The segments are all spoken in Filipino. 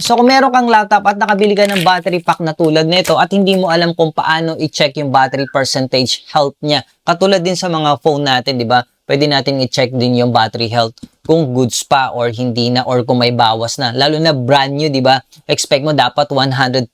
So kung meron kang laptop at nakabili ka ng battery pack na tulad nito at hindi mo alam kung paano i-check yung battery percentage health niya, katulad din sa mga phone natin, di ba? Pwede natin i-check din yung battery health kung goods pa or hindi na or kung may bawas na. Lalo na brand new, di ba? Expect mo dapat 100%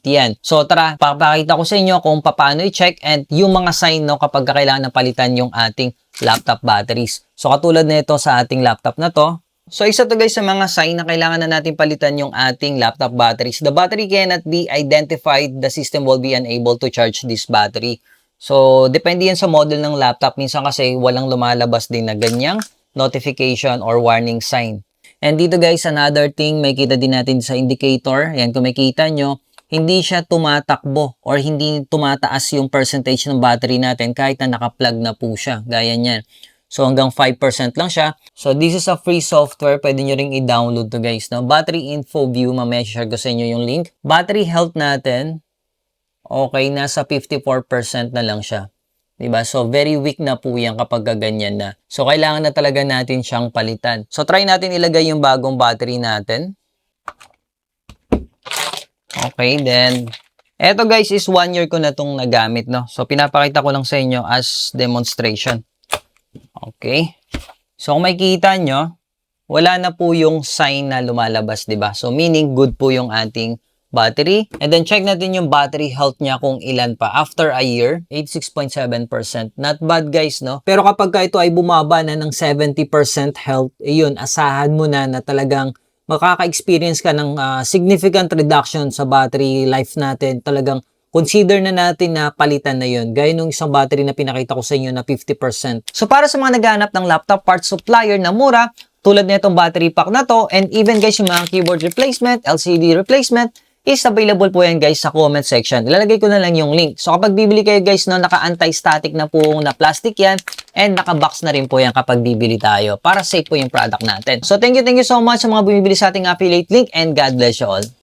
yan. So tara, papakita ko sa inyo kung paano i-check and yung mga sign no kapag kailangan na palitan yung ating laptop batteries. So katulad nito sa ating laptop na to. So isa to guys sa mga sign na kailangan na natin palitan yung ating laptop batteries. The battery cannot be identified. The system will be unable to charge this battery. So depende yan sa model ng laptop. Minsan kasi walang lumalabas din na ganyang notification or warning sign. And dito guys, another thing, may kita din natin sa indicator. Yan, kung makita nyo, hindi siya tumatakbo or hindi tumataas yung percentage ng battery natin kahit na naka-plug na po siya. Gaya niyan. So hanggang 5% lang siya. So this is a free software. Pwede nyo ring i-download to guys. No? Battery info view. Mamaya share ko sa inyo yung link. Battery health natin. Okay, nasa 54% na lang siya. Diba? So very weak na po yan kapag ganyan na. So kailangan na talaga natin siyang palitan. So try natin ilagay yung bagong battery natin. Okay, then eto guys is 1 year ko na itong nagamit. No? So pinapakita ko lang sa inyo as demonstration. Okay. So kung makikita nyo, wala na po yung sign na lumalabas, di ba? So meaning good po yung ating battery. And then check natin yung battery health niya kung ilan pa. After a year, 86.7%. Not bad guys, no? Pero kapag ito ay bumaba na ng 70% health, yun, asahan mo na talagang makaka-experience ka ng significant reduction sa battery life natin. Talagang consider na natin na palitan na yun. Gaya nung isang battery na pinakita ko sa inyo na 50%. So para sa mga naghahanap ng laptop parts supplier na mura, tulad na itong battery pack na to, and even guys yung mga keyboard replacement, LCD replacement, is available po yan guys sa comment section. Ilalagay ko na lang yung link. So kapag bibili kayo guys, no, naka-anti-static na po na plastic yan, and naka-box na rin po yan kapag bibili tayo para safe po yung product natin. So thank you so much sa mga bumibili sa ating affiliate link, and God bless you all.